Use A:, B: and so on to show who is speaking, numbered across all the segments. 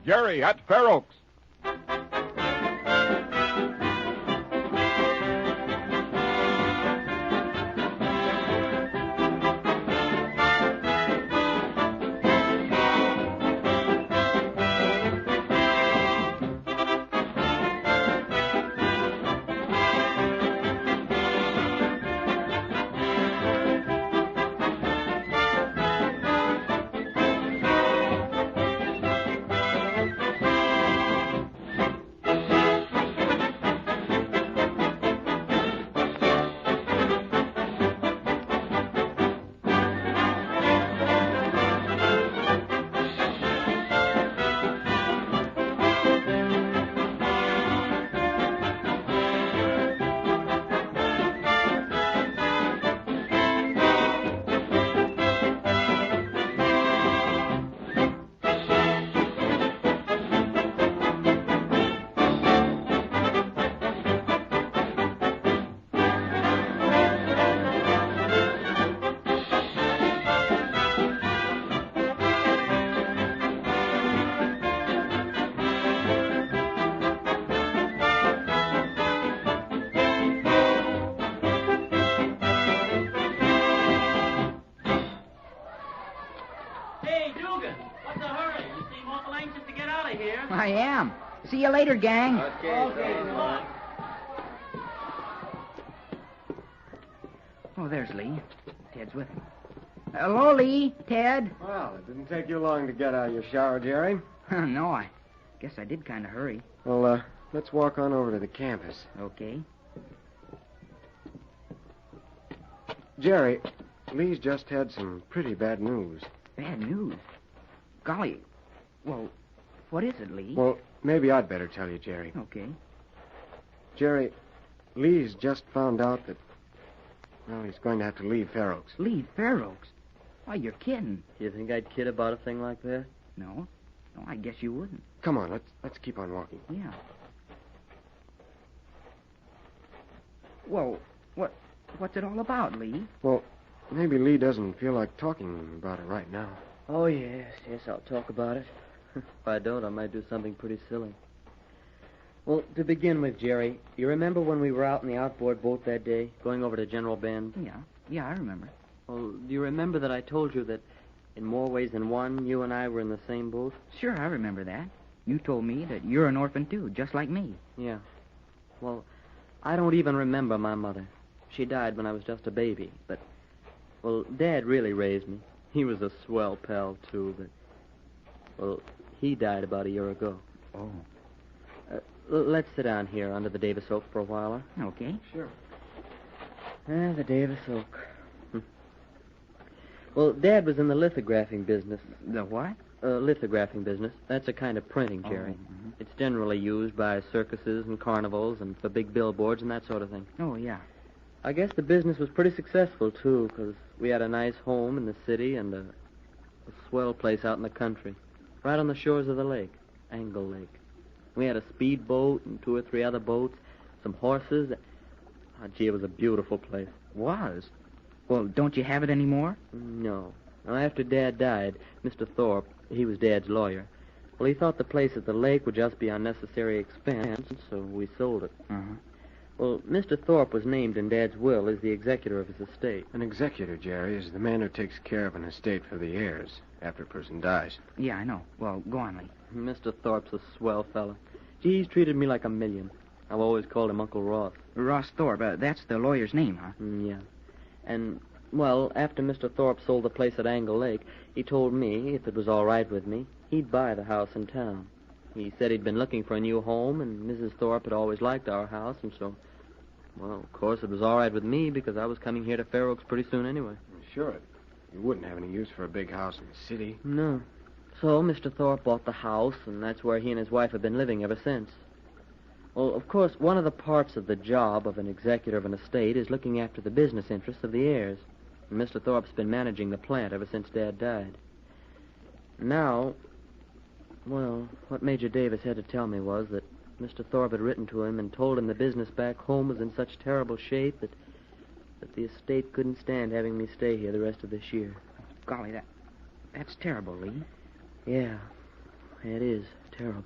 A: Jerry at Fair Oaks.
B: I am. See you later, gang.
C: Okay.
B: Oh, there's Lee. Ted's with him. Hello, Lee. Ted.
C: Well, it didn't take you long to get out of your shower, Jerry.
B: No, I guess I did kind of hurry.
C: Well, let's walk on over to the campus.
B: Okay.
C: Jerry, Lee's just had some pretty bad news.
B: Bad news? Golly. Well, what is it, Lee?
C: Well, maybe I'd better tell you, Jerry.
B: Okay.
C: Jerry, Lee's just found out that, well, he's going to have to leave Fair Oaks.
B: Leave Fair Oaks? Why, you're kidding.
D: You think I'd kid about a thing like that?
B: No, I guess you wouldn't.
C: Come on, let's keep on walking.
B: Yeah. Well, what's it all about, Lee?
C: Well, maybe Lee doesn't feel like talking about it right now.
D: Oh, yes, I'll talk about it. If I don't, I might do something pretty silly. Well, to begin with, Jerry, you remember when we were out in the outboard boat that day, going over to General Bend?
B: Yeah, I remember.
D: Well, do you remember that I told you that in more ways than one, you and I were in the same boat?
B: Sure, I remember that. You told me that you're an orphan, too, just like me.
D: Yeah. Well, I don't even remember my mother. She died when I was just a baby, but, well, Dad really raised me. He was a swell pal, too, but, well, he died about a year ago.
B: Oh.
D: Let's sit down here under the Davis oak for a while, huh?
B: Okay.
C: Sure.
D: The Davis oak. Well, Dad was in the lithographing business.
B: The what?
D: Lithographing business. That's a kind of printing, Jerry.
B: Mm-hmm.
D: It's generally used by circuses and carnivals and for big billboards and that sort of thing.
B: Oh, yeah.
D: I guess the business was pretty successful, too, because we had a nice home in the city and a swell place out in the country, right on the shores of the lake, Angle Lake. We had a speedboat and 2 or 3 other boats, some horses. Oh, gee, it was a beautiful place.
B: Was? Well, don't you have it anymore?
D: No. Now, after Dad died, Mr. Thorpe, he was Dad's lawyer, well, he thought the place at the lake would just be unnecessary expense, so we sold it.
B: Uh-huh.
D: Well, Mr. Thorpe was named in Dad's will as the executor of his estate.
C: An executor, Jerry, is the man who takes care of an estate for the heirs after a person dies.
B: Yeah, I know. Well, go on, Lee.
D: Mr. Thorpe's a swell fella. Gee, he's treated me like a million. I've always called him Uncle Ross.
B: Ross Thorpe. That's the lawyer's name, huh?
D: Yeah. And, well, after Mr. Thorpe sold the place at Angle Lake, he told me, if it was all right with me, he'd buy the house in town. He said he'd been looking for a new home, and Mrs. Thorpe had always liked our house, and so, well, of course, it was all right with me because I was coming here to Fair Oaks pretty soon anyway.
C: Sure. You wouldn't have any use for a big house in the city.
D: No. So Mr. Thorpe bought the house, and that's where he and his wife have been living ever since. Well, of course, one of the parts of the job of an executor of an estate is looking after the business interests of the heirs. And Mr. Thorpe's been managing the plant ever since Dad died. Now, well, what Major Davis had to tell me was that Mr. Thorpe had written to him and told him the business back home was in such terrible shape that the estate couldn't stand having me stay here the rest of this year.
B: Golly, that's terrible, Lee.
D: Yeah, it is terrible.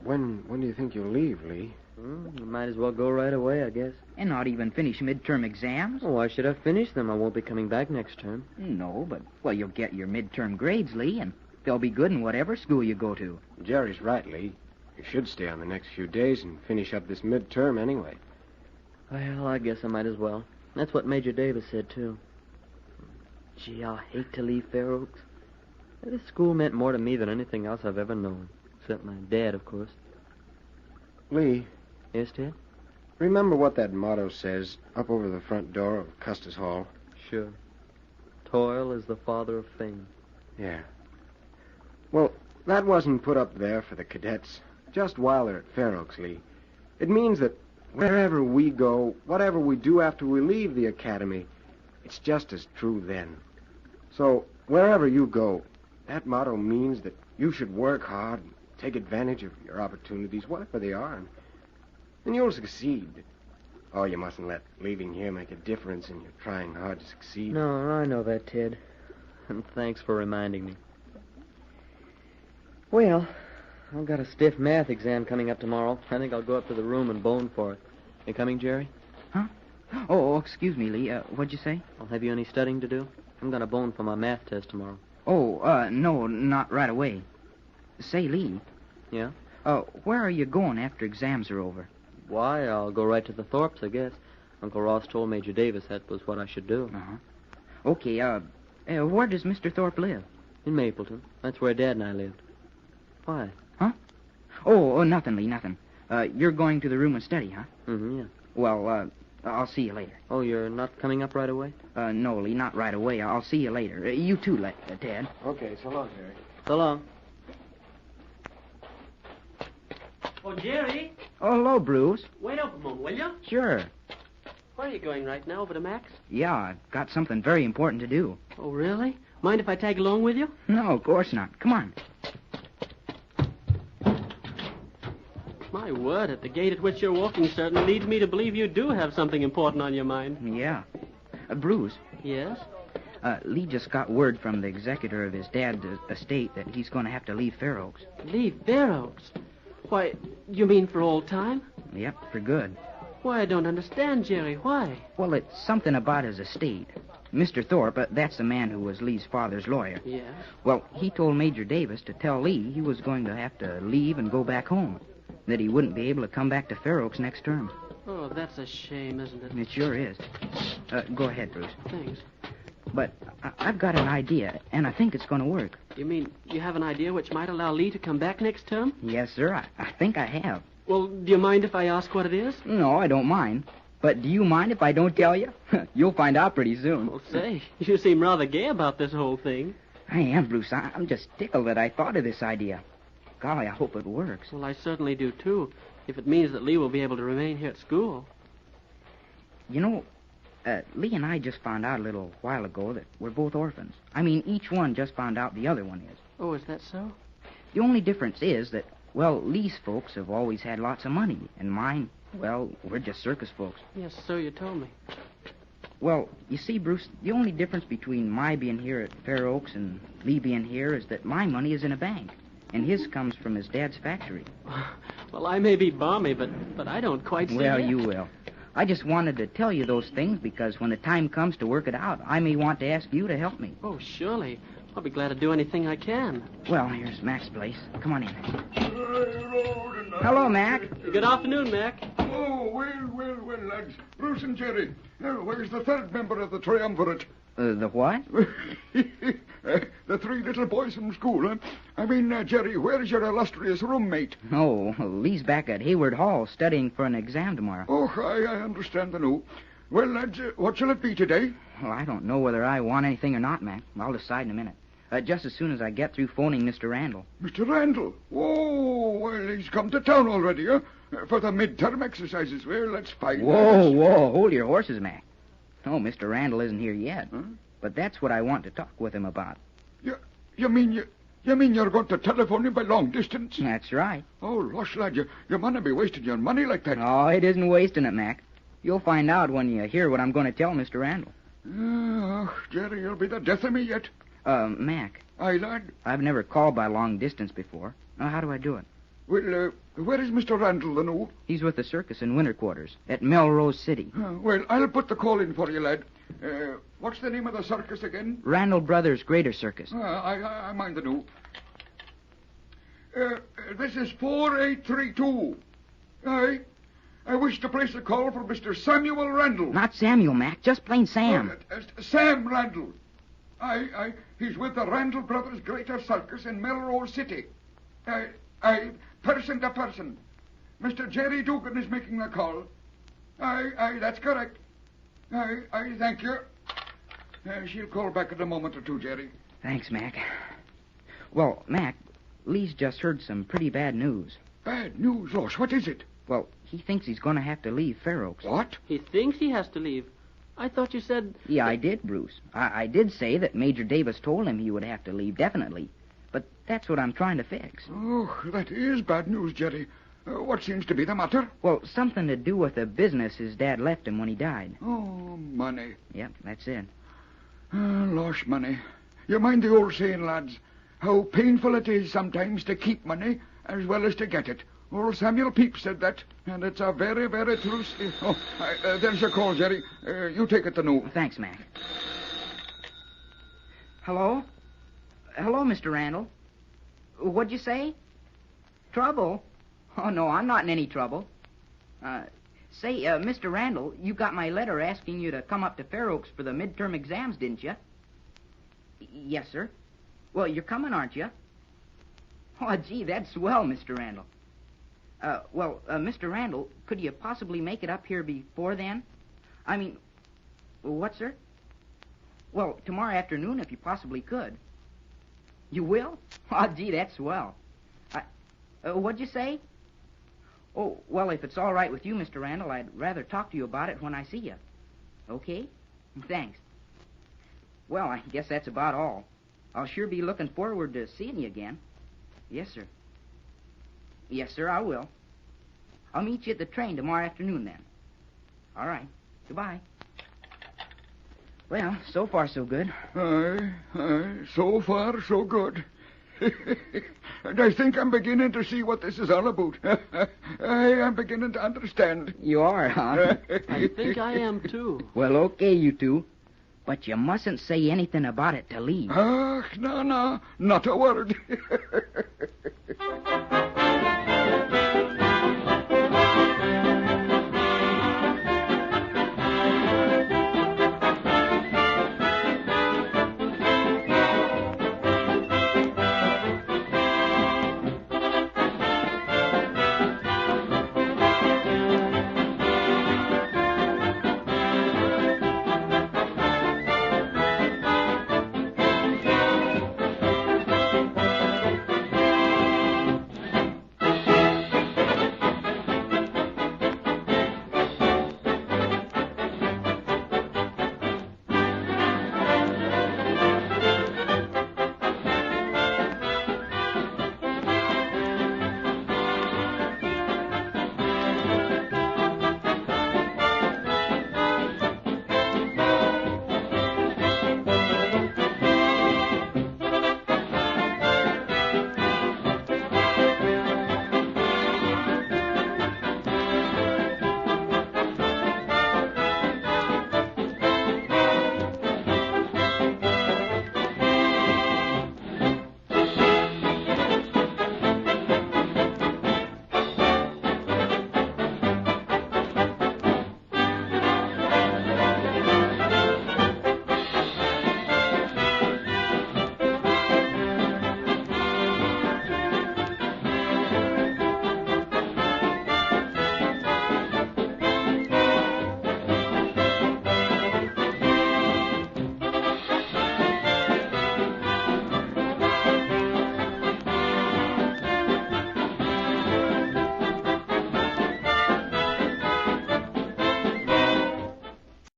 C: When do you think you'll leave, Lee?
D: You might as well go right away, I guess.
B: And not even finish midterm exams?
D: Well, why should I finish them? I won't be coming back next term.
B: No, but, well, you'll get your midterm grades, Lee, and they'll be good in whatever school you go to.
C: Jerry's right, Lee. You should stay on the next few days and finish up this midterm anyway.
D: Well, I guess I might as well. That's what Major Davis said, too. Gee, I'll hate to leave Fair Oaks. This school meant more to me than anything else I've ever known. Except my dad, of course.
C: Lee.
D: Yes, Ted?
C: Remember what that motto says up over the front door of Custis Hall?
D: Sure. Toil is the father of fame.
C: Yeah. Well, that wasn't put up there for the cadets just while they're at Fair Oaks, Lee. It means that wherever we go, whatever we do after we leave the academy, it's just as true then. So, wherever you go, that motto means that you should work hard and take advantage of your opportunities, whatever they are, and you'll succeed. Oh, you mustn't let leaving here make a difference in your trying hard to succeed.
D: No, I know that, Ted. And thanks for reminding me. Well, I've got a stiff math exam coming up tomorrow. I think I'll go up to the room and bone for it. You coming, Jerry?
B: Huh? Oh, excuse me, Lee. What'd you say?
D: I'll have you any studying to do? I'm going to bone for my math test tomorrow.
B: Oh, no, not right away. Say, Lee.
D: Yeah?
B: Where are you going after exams are over?
D: Why, I'll go right to the Thorpes, I guess. Uncle Ross told Major Davis that was what I should do.
B: Uh-huh. Okay, where does Mr. Thorpe live?
D: In Mapleton. That's where Dad and I lived. Why?
B: Huh? Oh, nothing, Lee, nothing. You're going to the room and study, huh?
D: Mm-hmm, yeah.
B: Well, I'll see you later.
D: Oh, you're not coming up right away?
B: No, Lee, not right away. I'll see you later. You too, Dad.
C: Okay, so long, Jerry.
D: So long.
A: Oh, Jerry.
B: Oh, hello, Bruce.
A: Wait up a moment, will you?
B: Sure.
A: Where are you going right now, over to Max?
B: Yeah, I've got something very important to do.
A: Oh, really? Mind if I tag along with you?
B: No, of course not. Come on.
A: My word, at the gait at which you're walking certainly leads me to believe you do have something important on your mind.
B: Yeah. Bruce.
A: Yes?
B: Lee just got word from the executor of his dad's estate that he's going to have to leave Fair Oaks.
A: Leave Fair Oaks? Why, you mean for all time?
B: Yep, for good.
A: Why, I don't understand, Jerry. Why?
B: Well, it's something about his estate. Mr. Thorpe, that's the man who was Lee's father's lawyer.
A: Yes?
B: Well, he told Major Davis to tell Lee he was going to have to leave and go back home. That he wouldn't be able to come back to Fair Oaks next term.
A: Oh, that's a shame, isn't it?
B: It sure is. Go ahead, Bruce.
A: Thanks.
B: But I've got an idea, and I think it's going to work.
A: You mean you have an idea which might allow Lee to come back next term?
B: Yes, sir. I think I have.
A: Well, do you mind if I ask what it is?
B: No, I don't mind. But do you mind if I don't tell you? You'll find out pretty soon.
A: Well, say, you seem rather gay about this whole thing.
B: I am, Bruce. I'm just tickled that I thought of this idea. Golly, I hope it works.
A: Well, I certainly do, too, if it means that Lee will be able to remain here at school.
B: You know, Lee and I just found out a little while ago that we're both orphans. I mean, each one just found out the other one is.
A: Oh, is that so?
B: The only difference is that, well, Lee's folks have always had lots of money, and mine, well, we're just circus folks.
A: Yes, so you told me.
B: Well, you see, Bruce, the only difference between my being here at Fair Oaks and Lee being here is that my money is in a bank, and his comes from his dad's factory.
A: Well, I may be balmy, but I don't quite see
B: Well,
A: it.
B: you will. I just wanted to tell you those things because when the time comes to work it out, I may want to ask you to help me.
A: Oh, surely. I'll be glad to do anything I can.
B: Well, here's Mac's place. Come on in. Hello, Mac.
A: Good afternoon, Mac.
E: Oh, well, lads. Bruce and Jerry. Now, where's the third member of the triumvirate?
B: The what?
E: The three little boys from school, huh? I mean, Jerry, where's your illustrious roommate?
B: Oh, Lee's back at Hayward Hall studying for an exam tomorrow.
E: Oh, I understand the new. Well, lads, what shall it be today?
B: Well, I don't know whether I want anything or not, Mac. I'll decide in a minute. Just as soon as I get through phoning Mr. Randall.
E: Mr. Randall? Oh, well, he's come to town already, huh? For the midterm exercises. Well, that's fine.
B: Whoa, hold your horses, Mac. No, Mr. Randall isn't here yet. Huh? But that's what I want to talk with him about.
E: You mean you're going to telephone him by long distance?
B: That's right.
E: Oh, gosh, lad, you mustn't be wasting your money like that.
B: Oh, it isn't wasting it, Mac. You'll find out when you hear what I'm going to tell Mr. Randall.
E: Oh, Jerry, you'll be the death of me yet.
B: Mac,
E: Aye, lad.
B: I've never called by long distance before. How do I do it?
E: Well, where is Mr. Randall, the new?
B: He's with the circus in winter quarters at Melrose City.
E: Well, I'll put the call in for you, lad. What's the name of the circus again?
B: Randall Brothers Greater Circus.
E: I mind the new. This is 4832. I wish to place a call for Mr. Samuel Randall.
B: Not Samuel, Mac. Just plain Sam.
E: Sam Randall. He's with the Randall Brothers Greater Circus in Melrose City. Person to person. Mr. Jerry Dugan is making the call. That's correct. Thank you. She'll call back in a moment or two, Jerry.
B: Thanks, Mac. Well, Mac, Lee's just heard some pretty bad news.
E: Bad news, Losh. What is it?
B: Well, he thinks he's going to have to leave Fair Oaks.
E: What?
A: He thinks he has to leave. I thought you said...
B: Yeah, I did, Bruce. I did say that Major Davis told him he would have to leave, definitely. But that's what I'm trying to fix.
E: Oh, that is bad news, Jerry. What seems to be the matter?
B: Well, something to do with the business his dad left him when he died.
E: Oh, money.
B: Yep, that's it.
E: Losh, money. You mind the old saying, lads, how painful it is sometimes to keep money as well as to get it. Old Samuel Pepys said that, and it's a very, very true... there's your call, Jerry. You take it to know.
B: Thanks, Mac. Hello? Hello, Mr. Randall. What'd you say? Trouble? Oh, no, I'm not in any trouble. Say, Mr. Randall, you got my letter asking you to come up to Fair Oaks for the midterm exams, didn't you? Yes, sir. Well, you're coming, aren't you? Oh, gee, that's swell, Mr. Randall. Mr. Randall, could you possibly make it up here before then? I mean, what, sir? Well, tomorrow afternoon, if you possibly could. You will? Oh, gee, that's swell. What'd you say? Oh, well, if it's all right with you, Mr. Randall, I'd rather talk to you about it when I see you. Okay? Thanks. Well, I guess that's about all. I'll sure be looking forward to seeing you again. Yes, sir. Yes, sir, I will. I'll meet you at the train tomorrow afternoon, then. All right. Goodbye. Well, so far, so good.
E: So far, so good. And I think I'm beginning to see what this is all about. I'm beginning to understand.
B: You are, huh?
A: I think I am, too.
B: Well, okay, you two. But you mustn't say anything about it to Lee.
E: No, not a word.